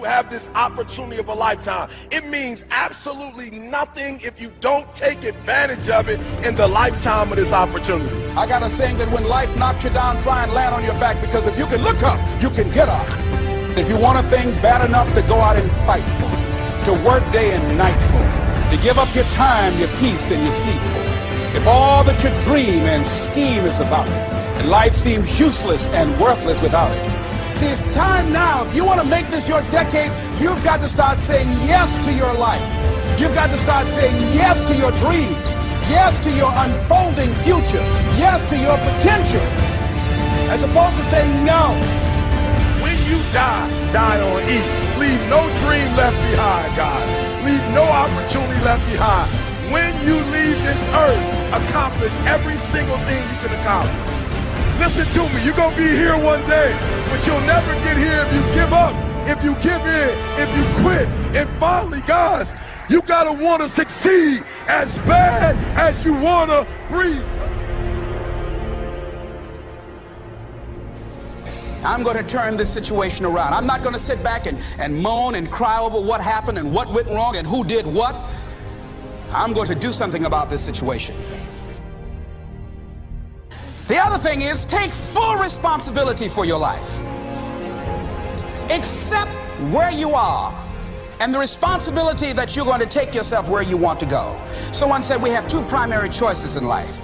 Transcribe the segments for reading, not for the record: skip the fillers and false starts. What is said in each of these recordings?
you have this opportunity of a lifetime. It means absolutely nothing if you don't take advantage of it in the lifetime of this opportunity. I got a saying that when life knocks you down, try and land on your back, because if you can look up, you can get up. If you want a thing bad enough to go out and fight for it, to work day and night for it, to give up your time, your peace, and your sleep for it, if all that you dream and scheme is about it, and life seems useless and worthless without it. See, it's time now. If you want to make this your decade, you've got to start saying yes to your life. You've got to start saying yes to your dreams, yes to your unfolding future, yes to your potential, as opposed to saying no. When you die, die on E. Leave no dream left behind, guys. Leave no opportunity left behind. When you leave this earth, accomplish every single thing you can accomplish. Listen to me, you're going to be here one day, but you'll never get here if you give up, if you give in, if you quit. And finally, guys, you got to want to succeed as bad as you want to breathe. I'm going to turn this situation around. I'm not going to sit back and moan and cry over what happened and what went wrong and who did what. I'm going to do something about this situation. The other thing is, take full responsibility for your life. Accept where you are and the responsibility that you're going to take yourself where you want to go. Someone said we have two primary choices in life.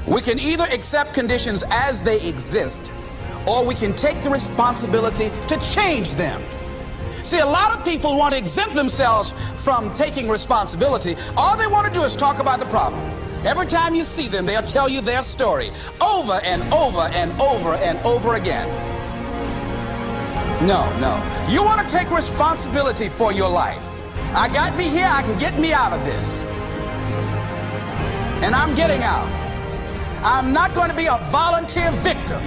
We can either accept conditions as they exist, or we can take the responsibility to change them. See, a lot of people want to exempt themselves from taking responsibility. All they want to do is talk about the problem. Every time you see them, they'll tell you their story over and over and over and over again. No. You want to take responsibility for your life. I got me here, I can get me out of this. And I'm getting out. I'm not going to be a volunteer victim.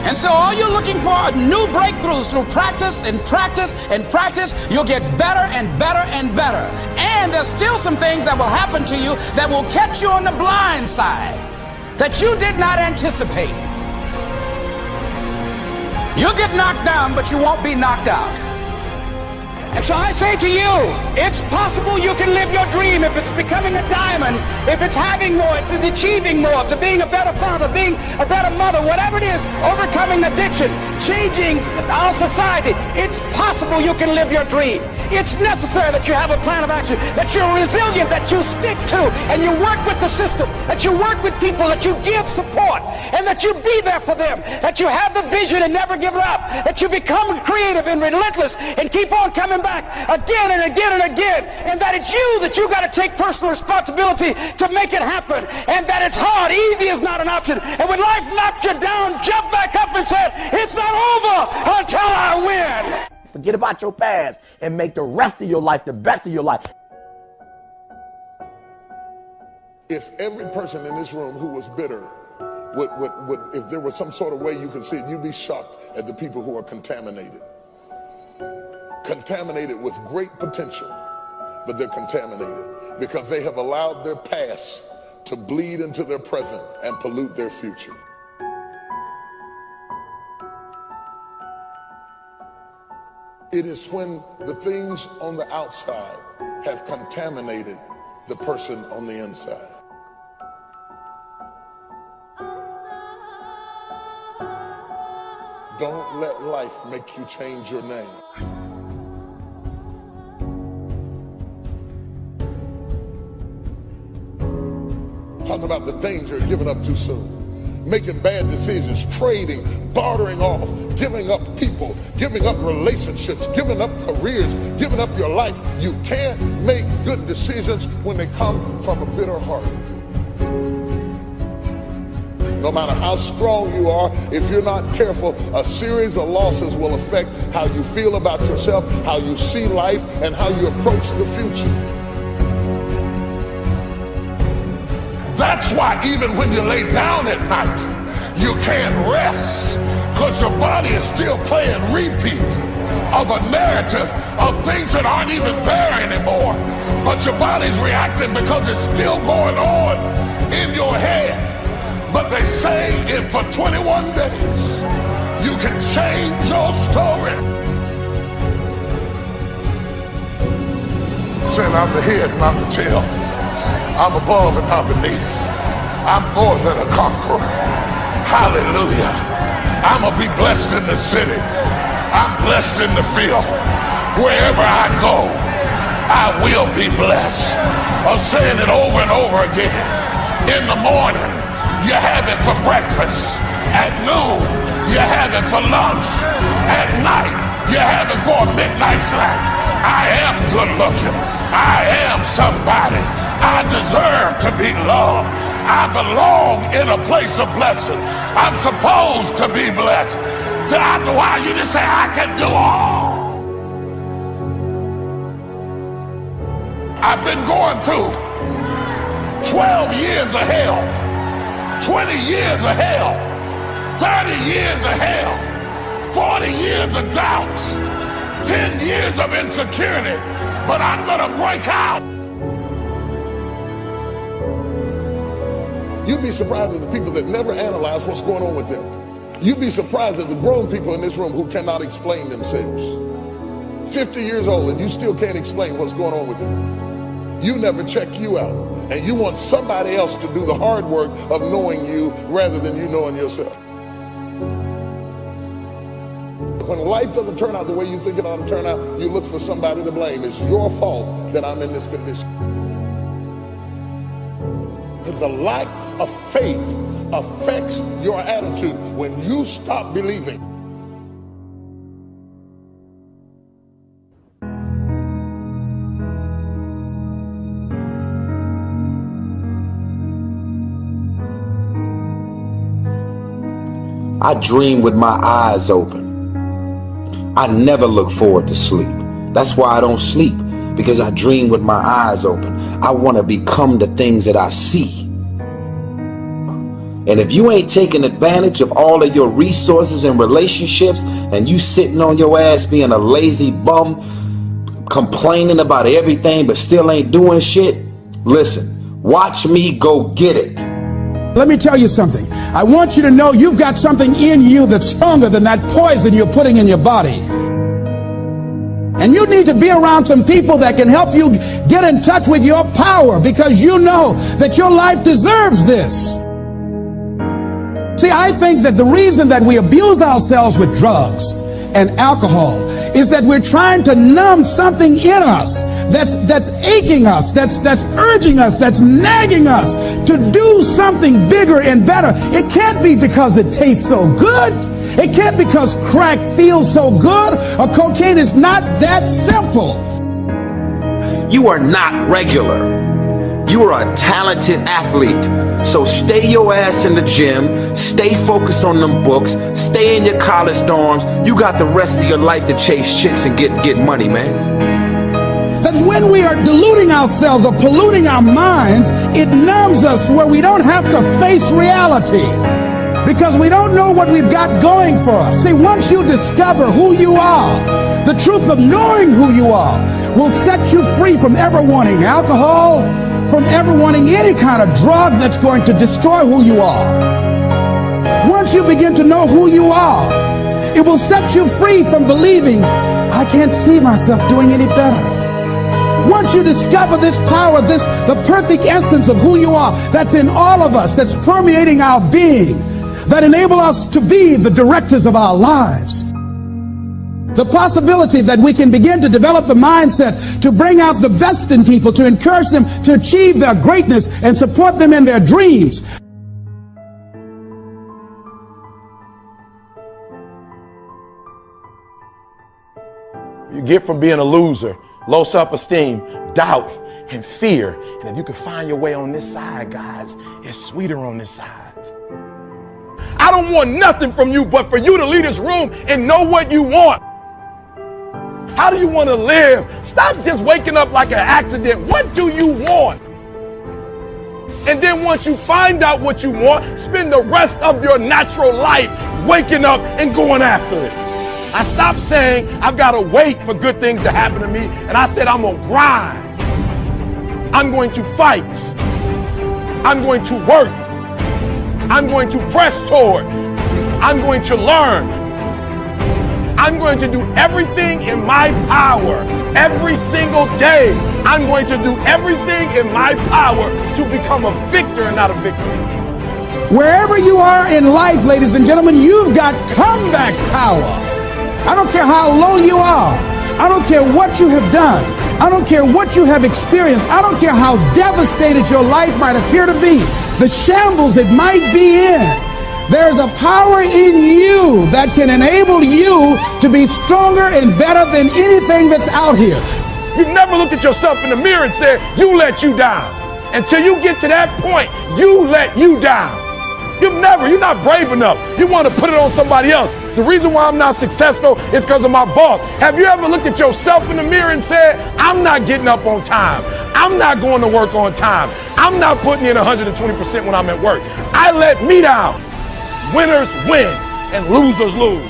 And so all you're looking for are new breakthroughs through practice and practice and practice. You'll get better and better and better. And there's still some things that will happen to you that will catch you on the blind side that you did not anticipate. You'll get knocked down, but you won't be knocked out. And so I say to you, it's possible you can live your dream if it's becoming a diamond, if it's having more, if it's achieving more, if it's being a better father, being a better mother, whatever it is, overcoming addiction, changing our society. It's possible you can live your dream. It's necessary that you have a plan of action, that you're resilient, that you stick to, and you work with the system, that you work with people, that you give support, and that you be there for them, that you have the vision and never give it up, that you become creative and relentless and keep on coming back again and again and again, and that it's you that you got to take personal responsibility to make it happen, and that it's hard. Easy is not an option. And when life knocks you down, jump back up and say, it's not over until I win. Forget about your past and make the rest of your life the best of your life. If every person in this room who was bitter would if there was some sort of way you could see it, you'd be shocked at the people who are contaminated. Contaminated with great potential, but they're contaminated because they have allowed their past to bleed into their present and pollute their future. It is when the things on the outside have contaminated the person on the inside. Don't let life make you change your name. Talking about the danger of giving up too soon. Making bad decisions, trading, bartering off, giving up people, giving up relationships, giving up careers, giving up your life. You can't make good decisions when they come from a bitter heart. No matter how strong you are, if you're not careful, a series of losses will affect how you feel about yourself, how you see life, and how you approach the future. That's why even when you lay down at night, you can't rest, because your body is still playing repeat of a narrative of things that aren't even there anymore. But your body's reacting because it's still going on in your head. But they say if for 21 days you can change your Glory. Saying I'm the head, not the tail. I'm above and not beneath. I'm more than a conqueror. Hallelujah. I'm going to be blessed in the city. I'm blessed in the field. Wherever I go, I will be blessed. I'm saying it over and over again. In the morning, you have it for breakfast. At noon, you have it for lunch. At night, you have it for a midnight snack. I am good looking. I am somebody. I deserve to be loved. I belong in a place of blessing. I'm supposed to be blessed. After a while, you just say, I can do all. I've been going through 12 years of hell, 20 years of hell, 30 years of hell, 40 years of doubts, 10 years of insecurity, but I'm gonna break out. You'd be surprised at the people that never analyze what's going on with them. You'd be surprised at the grown people in this room who cannot explain themselves. 50 years old and you still can't explain what's going on with you. You never check you out. And you want somebody else to do the hard work of knowing you rather than you knowing yourself. When life doesn't turn out the way you think it ought to turn out, you look for somebody to blame. It's your fault that I'm in this condition. The lack of faith affects your attitude when you stop believing. I dream with my eyes open. I never look forward to sleep. That's why I don't sleep, because I dream with my eyes open. I want to become the things that I see. And if you ain't taking advantage of all of your resources and relationships, and you sitting on your ass being a lazy bum, complaining about everything but still ain't doing shit, listen, watch me go get it. Let me tell you something. I want you to know you've got something in you that's stronger than that poison you're putting in your body. And you need to be around some people that can help you get in touch with your power, because you know that your life deserves this. See, I think that the reason that we abuse ourselves with drugs and alcohol is that we're trying to numb something in us that's aching us, that's urging us, that's nagging us to do something bigger and better. It can't be because it tastes so good. It can't be because crack feels so good, or cocaine. Is not that simple. You are not regular. You are a talented athlete. So stay your ass in the gym, stay focused on them books, stay in your college dorms. You got the rest of your life to chase chicks and get money, man. That when we are deluding ourselves or polluting our minds, it numbs us where we don't have to face reality, because we don't know what we've got going for us. See, once you discover who you are, the truth of knowing who you are will set you free from ever wanting alcohol, from ever wanting any kind of drug that's going to destroy who you are. Once you begin to know who you are, it will set you free from believing, I can't see myself doing any better. Once you discover this power, the perfect essence of who you are, that's in all of us, that's permeating our being, that enable us to be the directors of our lives. The possibility that we can begin to develop the mindset to bring out the best in people, to encourage them to achieve their greatness and support them in their dreams. You get from being a loser, low self-esteem, doubt, and fear. And if you can find your way on this side, guys, it's sweeter on this side. I don't want nothing from you but for you to leave this room and know what you want. How do you want to live? Stop just waking up like an accident. What do you want? And then once you find out what you want, spend the rest of your natural life waking up and going after it. I stopped saying I've got to wait for good things to happen to me, and I said I'm going to grind. I'm going to fight. I'm going to work. I'm going to press toward. I'm going to learn. I'm going to do everything in my power. Every single day, I'm going to do everything in my power to become a victor and not a victim. Wherever you are in life, ladies and gentlemen, you've got comeback power. I don't care how low you are. I don't care what you have done. I don't care what you have experienced. I don't care how devastated your life might appear to be, the shambles it might be in. There's a power in you that can enable you to be stronger and better than anything that's out here. You've never looked at yourself in the mirror and said, you let you down. Until you get to that point, you let you down. You're not brave enough. You want to put it on somebody else. The reason why I'm not successful is because of my boss. Have you ever looked at yourself in the mirror and said, I'm not getting up on time. I'm not going to work on time. I'm not putting in 120% when I'm at work. I let me down. Winners win and losers lose.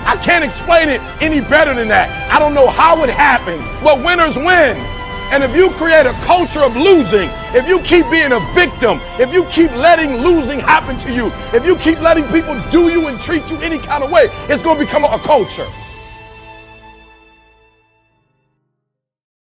I can't explain it any better than that. I don't know how it happens, but winners win. And if you create a culture of losing, if you keep being a victim, if you keep letting losing happen to you, if you keep letting people do you and treat you any kind of way, it's going to become a culture.